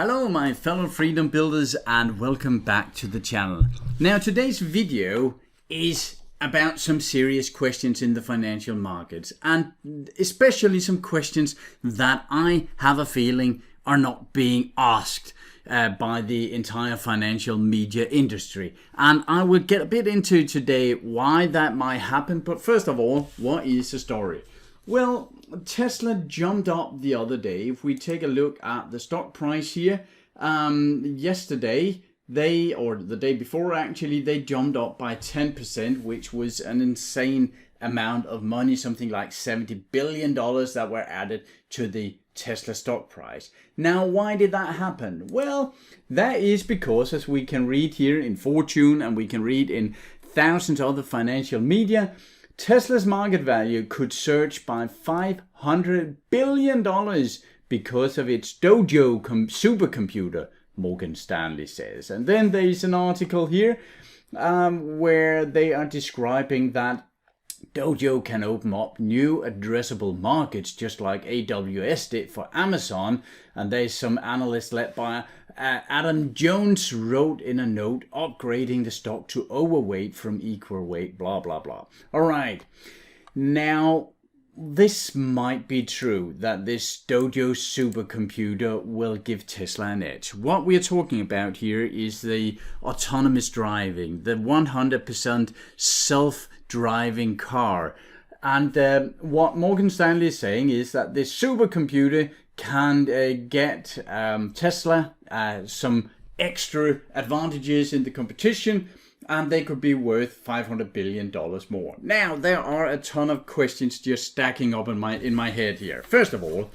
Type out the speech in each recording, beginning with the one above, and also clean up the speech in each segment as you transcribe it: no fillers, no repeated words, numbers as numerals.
Hello my fellow freedom builders and welcome back to the channel. Now today's video is about some serious questions in the financial markets, and especially some questions that I have a feeling are not being asked by the entire financial media industry. And I will get a bit into today why that might happen. But first of all, what is the story? Well, Tesla jumped up the other day. If we take a look at the stock price here, yesterday or the day before actually, they jumped up by 10%, which was an insane amount of money, something like $70 billion that were added to the Tesla stock price. Now, why did that happen? Well, that is because, as we can read here in Fortune and we can read in thousands of other financial media, Tesla's market value could surge by $500 billion because of its DOJO supercomputer, Morgan Stanley says. And then there's an article here where they are describing that DOJO can open up new addressable markets just like AWS did for Amazon. And there's some analysts led by Adam Jones wrote in a note upgrading the stock to overweight from equal weight, blah, blah, blah. All right. Now, this might be true that this DOJO supercomputer will give Tesla an edge. What we are talking about here is the autonomous driving, the 100% self-driving car. And what Morgan Stanley is saying is that this supercomputer can get Tesla some extra advantages in the competition, and they could be worth $500 billion more. Now, there are a ton of questions just stacking up in my head here. First of all,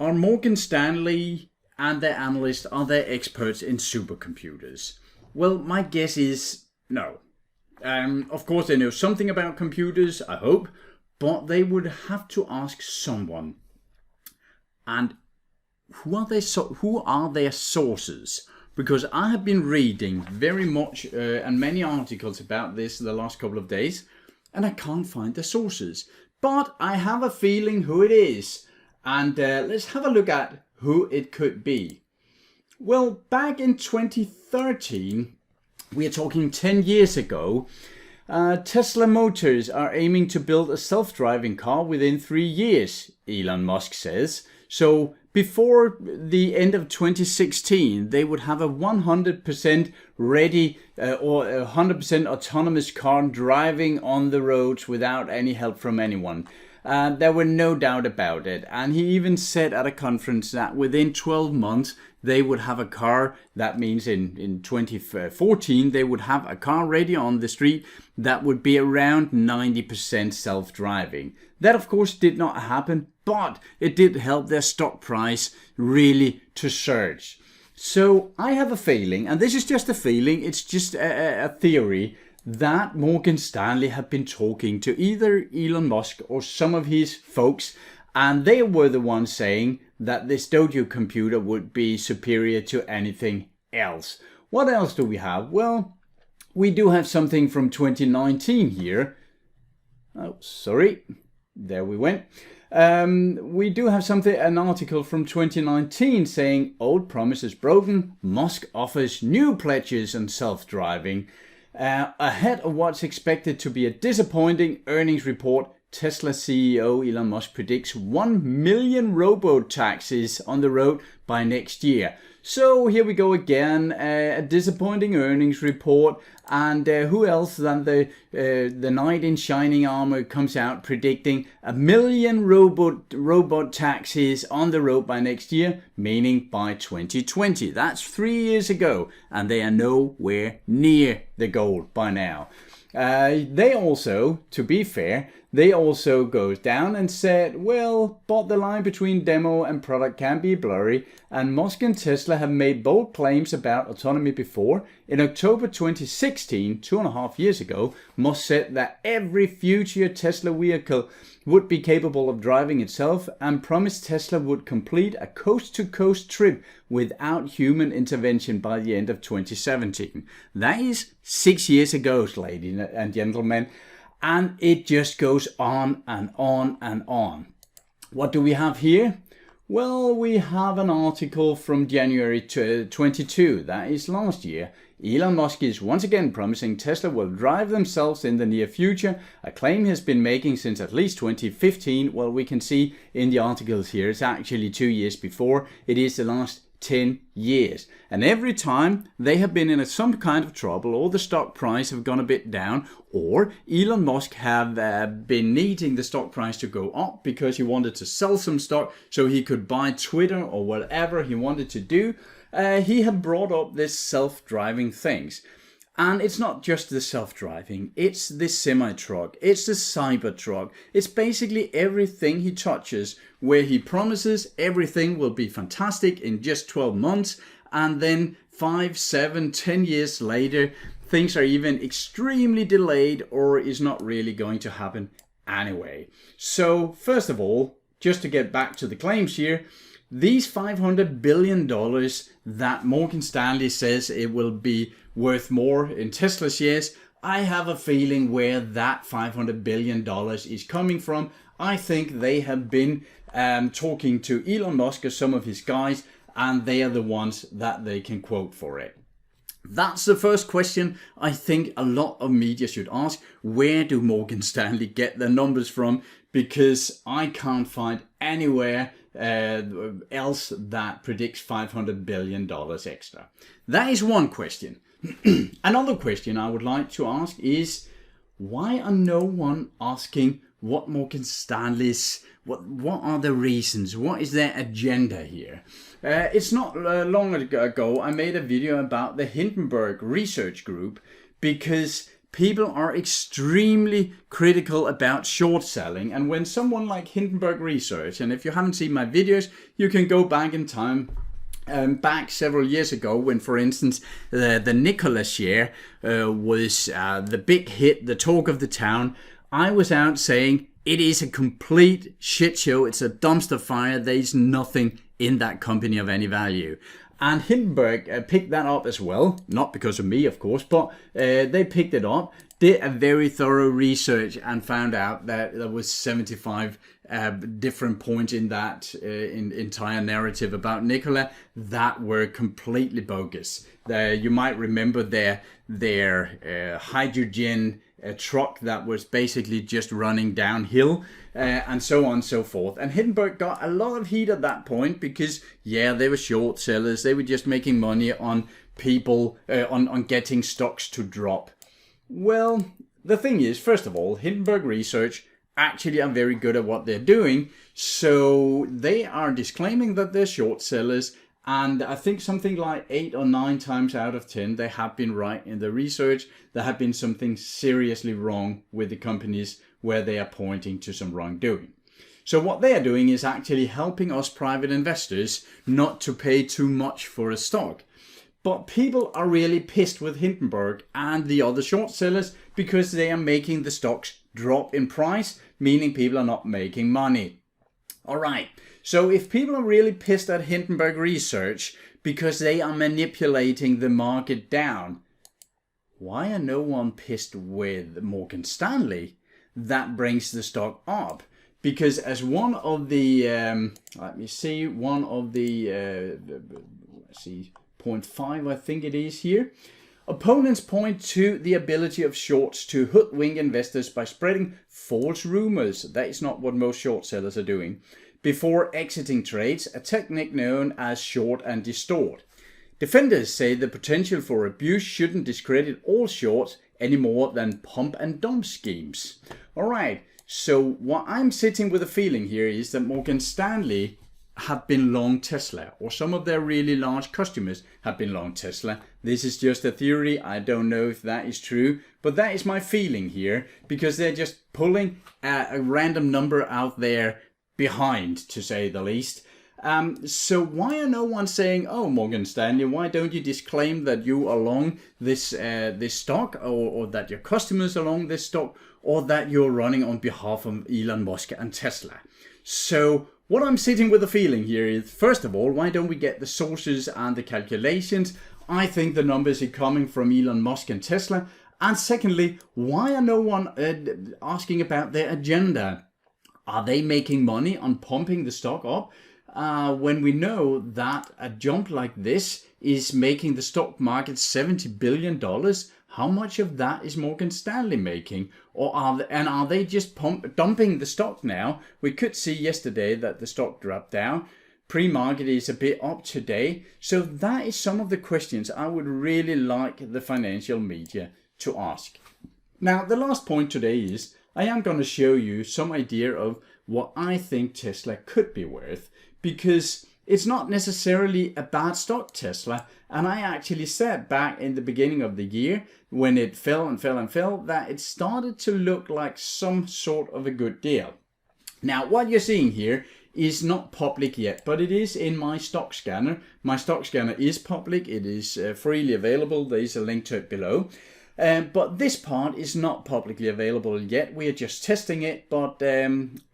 are Morgan Stanley and their analysts, are they experts in supercomputers? Well, my guess is no. Of course, they know something about computers, I hope, but they would have to ask someone. And who are their sources? Because I have been reading very much and many articles about this the last couple of days, and I can't find the sources. But I have a feeling who it is. And let's have a look at who it could be. Well, back in 2013, we are talking 10 years ago, Tesla Motors are aiming to build a self-driving car within 3 years, Elon Musk says. So before the end of 2016, they would have a 100% ready or 100% autonomous car driving on the roads without any help from anyone. There were no doubt about it. And he even said at a conference that within 12 months, they would have a car. That means in 2014, they would have a car ready on the street that would be around 90% self-driving. That, of course, did not happen, but it did help their stock price really to surge. So I have a feeling, and this is just a feeling, it's just a theory, that Morgan Stanley have been talking to either Elon Musk or some of his folks, and they were the ones saying that this DOJO computer would be superior to anything else. What else do we have? Well, we do have something from 2019 here. Oh, sorry. There we went. We do have an article from 2019 saying old promises broken. Musk offers new pledges on self-driving. Ahead of what's expected to be a disappointing earnings report, Tesla CEO Elon Musk predicts 1 million robo-taxis on the road by next year. So here we go again, a disappointing earnings report, and who else than the knight in shining armor comes out predicting 1 million robot taxis on the road by next year, meaning by 2020. That's 3 years ago, and they are nowhere near the goal by now. They also, to be fair, they also goes down and said, well, but the line between demo and product can be blurry, and Musk and Tesla have made bold claims about autonomy before. In October 2016, 2.5 years ago, Musk said that every future Tesla vehicle would be capable of driving itself and promised Tesla would complete a coast-to-coast trip without human intervention by the end of 2017. That is 6 years ago, ladies and gentlemen. And it just goes on and on and on. What do we have here? Well, we have an article from January 22, that is last year. Elon Musk is once again promising Tesla will drive themselves in the near future, a claim he has been making since at least 2015. Well, we can see in the articles here, it's actually 2 years before. It is the last 10 years. And every time they have been in some kind of trouble, or the stock price have gone a bit down, or Elon Musk have been needing the stock price to go up because he wanted to sell some stock so he could buy Twitter or whatever he wanted to do, he had brought up this self-driving things. And it's not just the self-driving, it's the semi-truck, it's the cyber-truck, it's basically everything he touches where he promises everything will be fantastic in just 12 months, and then 5, 7, 10 years later things are even extremely delayed or is not really going to happen anyway. So first of all, just to get back to the claims here, these $500 billion that Morgan Stanley says it will be worth more in Tesla shares, I have a feeling where that $500 billion is coming from. I think they have been talking to Elon Musk or some of his guys, and they are the ones that they can quote for it. That's the first question I think a lot of media should ask. Where do Morgan Stanley get their numbers from? Because I can't find anywhere else that predicts $500 billion extra. That is one question. Another question I would like to ask is, why are no one asking what Morgan Stanley's, what are the reasons? What is their agenda here? It's not long ago I made a video about the Hindenburg Research Group, because people are extremely critical about short selling. And when someone like Hindenburg Research, and if you haven't seen my videos, you can go back in time, back several years ago when, for instance, the Nikola share was the big hit, the talk of the town. I was out saying it is a complete shit show. It's a dumpster fire. There's nothing in that company of any value. And Hindenburg picked that up as well, not because of me, of course, but they picked it up, did a very thorough research, and found out that there was 75 different points in that entire narrative about Nikola that were completely bogus. You might remember their hydrogen truck that was basically just running downhill, and so on and so forth. And Hindenburg got a lot of heat at that point because, yeah, they were short sellers. They were just making money on people, on getting stocks to drop. Well, the thing is, first of all, Hindenburg Research actually are very good at what they're doing. So they are disclaiming that they're short sellers. And I think something like 8 or 9 times out of 10, they have been right in the research. There have been something seriously wrong with the companies where they are pointing to some wrongdoing. So what they are doing is actually helping us private investors not to pay too much for a stock. But people are really pissed with Hindenburg and the other short sellers because they are making the stocks drop in price, meaning people are not making money. All right. So if people are really pissed at Hindenburg Research because they are manipulating the market down, why are no one pissed with Morgan Stanley that brings the stock up? Because as one of the, point 5, I think it is here. Opponents point to the ability of shorts to hoodwink investors by spreading false rumors. That is not what most short sellers are doing. Before exiting trades, a technique known as short and distort. Defenders say the potential for abuse shouldn't discredit all shorts any more than pump and dump schemes. Alright, so what I'm sitting with a feeling here is that Morgan Stanley have been long Tesla, or some of their really large customers have been long Tesla. This is just a theory. I don't know if that is true, but that is my feeling here, because they're just pulling a random number out there behind, to say the least. So why are no one saying, oh, Morgan Stanley, why don't you disclaim that you are long this stock, or that your customers are long this stock, or that you're running on behalf of Elon Musk and Tesla? So what I'm sitting with a feeling here is, first of all, why don't we get the sources and the calculations? I think the numbers are coming from Elon Musk and Tesla. And secondly, why are no one asking about their agenda? Are they making money on pumping the stock up? when we know that a jump like this is making the stock market $70 billion? How much of that is Morgan Stanley making? Or are they just dumping the stock now? We could see yesterday that the stock dropped down. Pre-market is a bit up today. So that is some of the questions I would really like the financial media to ask. Now, the last point today is I am going to show you some idea of what I think Tesla could be worth, because it's not necessarily a bad stock, Tesla. And I actually said back in the beginning of the year, when it fell and fell and fell, that it started to look like some sort of a good deal. Now, what you're seeing here is not public yet, but it is in MyStockScanner. MyStockScanner is public. It is freely available. There is a link to it below. But this part is not publicly available yet. We are just testing it, but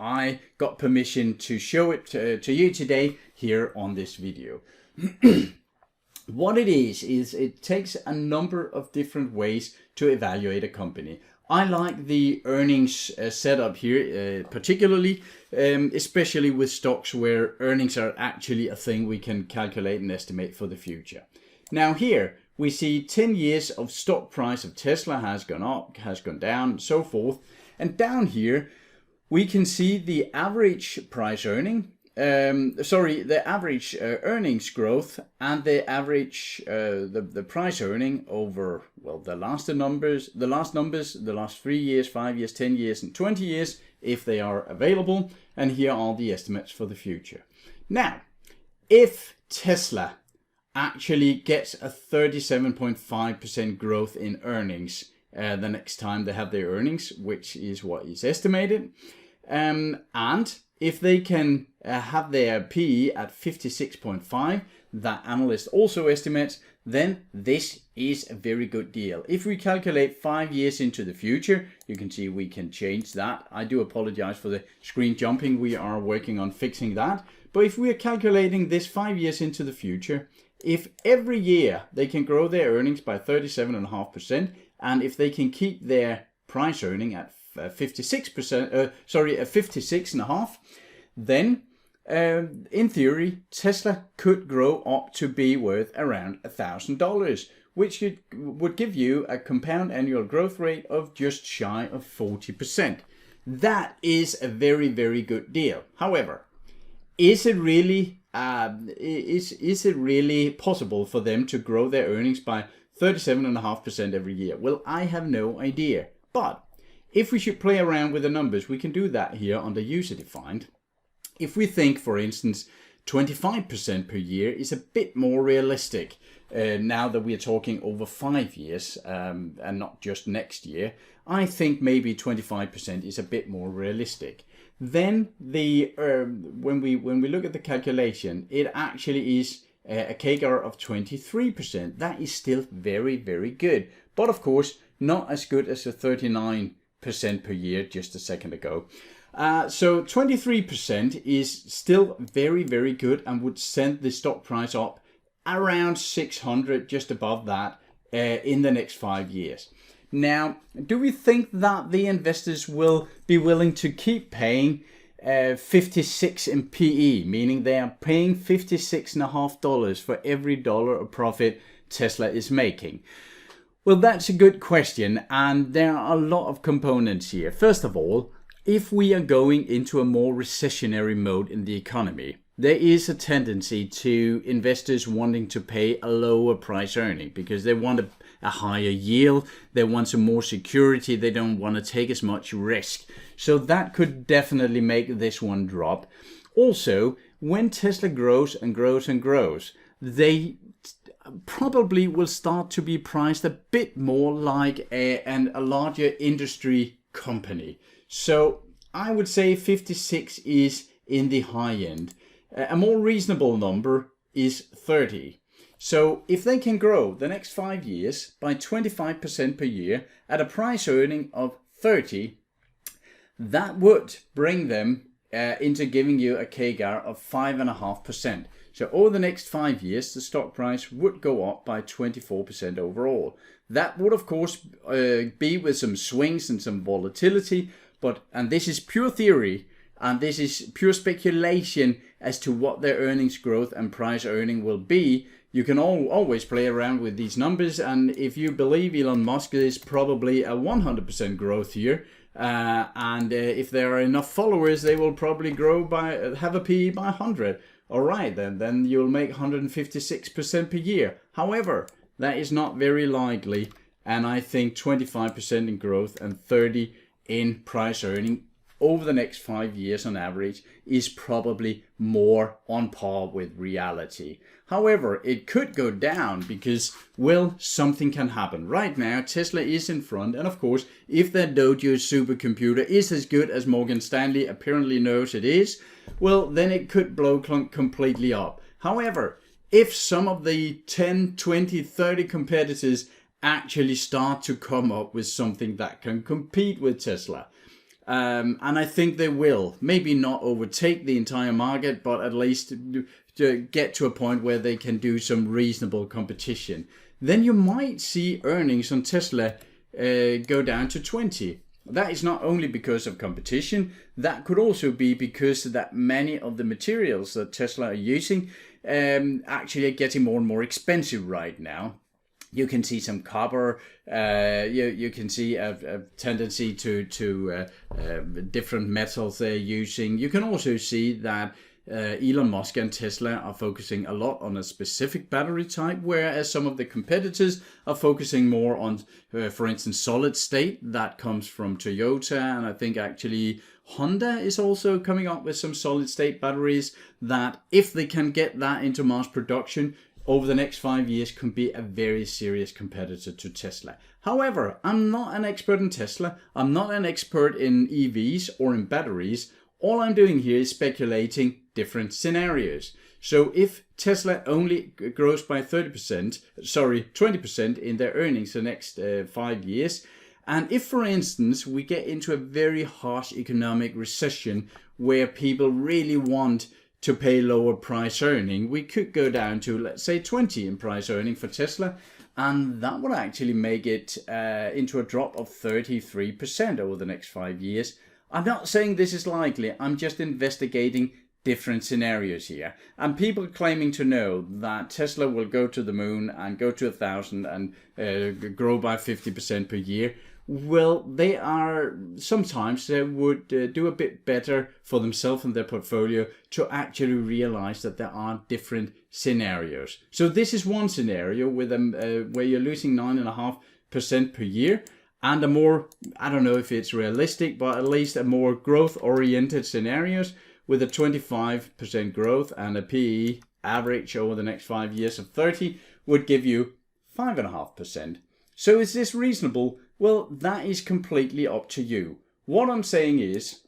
I got permission to show it to you today here on this video. What it is it takes a number of different ways to evaluate a company. I like the earnings setup here, particularly, especially with stocks where earnings are actually a thing we can calculate and estimate for the future. Now here, we see 10 years of stock price of Tesla has gone up, has gone down, and so forth. And down here, we can see the average price earning, the average earnings growth and the average, the price earning over, well, the last 3 years, 5 years, 10 years, and 20 years, if they are available. And here are the estimates for the future. Now, if Tesla actually gets a 37.5% growth in earnings the next time they have their earnings, which is what is estimated. And if they can have their PE at 56.5, that analyst also estimates, then this is a very good deal. If we calculate 5 years into the future, you can see we can change that. I do apologize for the screen jumping. We are working on fixing that. But if we are calculating this 5 years into the future, if every year they can grow their earnings by 37.5%, and if they can keep their price earning at 56.5, then in theory Tesla could grow up to be worth around $1,000, which would give you a compound annual growth rate of just shy of 40%. That is a very, very good deal. However, is it really possible for them to grow their earnings by 37.5% every year? Well, I have no idea. But if we should play around with the numbers, we can do that here under user defined. If we think, for instance, 25% per year is a bit more realistic now that we are talking over 5 years and not just next year. I think maybe 25% is a bit more realistic. Then when we look at the calculation, it actually is a CAGR of 23%. That is still very, very good. But of course, not as good as the 39% per year just a second ago. So 23% is still very, very good and would send the stock price up around 600, just above that, in the next 5 years. Now, do we think that the investors will be willing to keep paying 56 in PE, meaning they are paying $56.50 for every dollar of profit Tesla is making? Well, that's a good question, and there are a lot of components here. First of all, if we are going into a more recessionary mode in the economy, there is a tendency to investors wanting to pay a lower price earning because they want a higher yield, they want some more security, they don't want to take as much risk. So that could definitely make this one drop. Also, when Tesla grows and grows and grows, they probably will start to be priced a bit more like a larger industry company. So I would say 56 is in the high end. A more reasonable number is 30. So if they can grow the next 5 years by 25% per year at a price earning of 30, that would bring them into giving you a CAGR of 5.5%. So over the next 5 years, the stock price would go up by 24% overall. That would, of course, be with some swings and some volatility, and this is pure theory. and this is pure speculation as to what their earnings growth and price earning will be. You can always play around with these numbers, and if you believe Elon Musk is probably a 100% growth here, and if there are enough followers, they will probably grow by have a PE by 100. All right, then you'll make 156% per year. However, that is not very likely, and I think 25% in growth and 30 in price earning over the next 5 years on average is probably more on par with reality. However, it could go down because, well, something can happen. Right now, Tesla is in front, and of course, if that DOJO supercomputer is as good as Morgan Stanley apparently knows it is, well, then it could blow completely up. However, if some of the 10, 20, 30 competitors actually start to come up with something that can compete with Tesla, and I think they will, maybe not overtake the entire market, but at least to get to a point where they can do some reasonable competition, then you might see earnings on Tesla go down to 20. That is not only because of competition, that could also be because that many of the materials that Tesla are using actually are getting more and more expensive right now. You can see some copper, you can see a tendency to different metals they're using. You can also see that Elon Musk and Tesla are focusing a lot on a specific battery type, whereas some of the competitors are focusing more on, for instance, solid state. That comes from Toyota, and I think actually Honda is also coming up with some solid state batteries that, if they can get that into mass production over the next 5 years, can be a very serious competitor to Tesla. However, I'm not an expert in Tesla. I'm not an expert in EVs or in batteries. All I'm doing here is speculating different scenarios. So if Tesla only grows by 20% in their earnings the next 5 years, and if, for instance, we get into a very harsh economic recession where people really want to pay lower price earning, we could go down to, let's say, 20 in price earning for Tesla, and that would actually make it into a drop of 33% over the next 5 years. I'm not saying this is likely, I'm just investigating different scenarios here. And people claiming to know that Tesla will go to the moon and go to 1,000 and grow by 50% per year, well, they are sometimes they would do a bit better for themselves and their portfolio to actually realize that there are different scenarios. So this is one scenario with where you're losing 9.5% per year, and a more, I don't know if it's realistic, but at least a more growth-oriented scenarios with a 25% growth and a PE average over the next 5 years of 30 would give you 5.5%. So is this reasonable? Well, that is completely up to you. What I'm saying is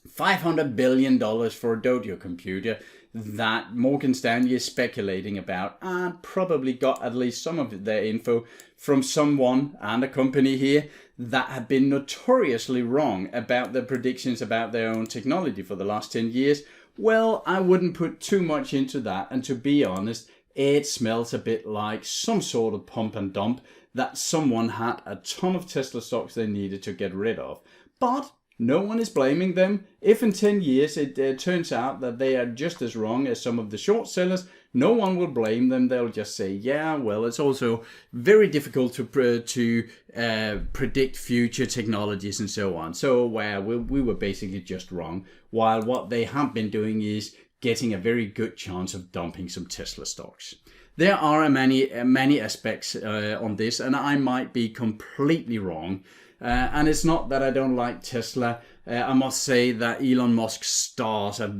$500 billion for a DOJO computer that Morgan Stanley is speculating about, and probably got at least some of their info from someone and a company here that have been notoriously wrong about their predictions about their own technology for the last 10 years. Well, I wouldn't put too much into that, and to be honest, it smells a bit like some sort of pump and dump that someone had a ton of Tesla stocks they needed to get rid of. But no one is blaming them. If in 10 years it turns out that they are just as wrong as some of the short sellers, no one will blame them. They'll just say, yeah, well, it's also very difficult to predict future technologies and so on. So we were basically just wrong, while what they have been doing is getting a very good chance of dumping some Tesla stocks. There are many aspects on this, and I might be completely wrong. And it's not that I don't like Tesla. I must say that Elon Musk's stars have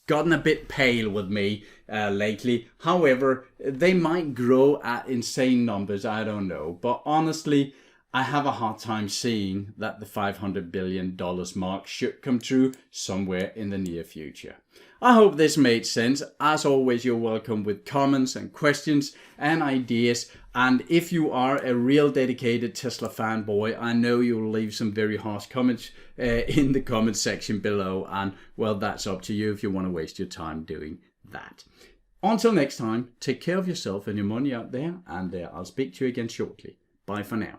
gotten a bit pale with me lately. However, they might grow at insane numbers, I don't know. But honestly, I have a hard time seeing that the $500 billion mark should come true somewhere in the near future. I hope this made sense. As always, you're welcome with comments and questions and ideas. And if you are a real dedicated Tesla fanboy, I know you'll leave some very harsh comments in the comment section below. And well, that's up to you if you want to waste your time doing that. Until next time, take care of yourself and your money out there. And I'll speak to you again shortly. Bye for now.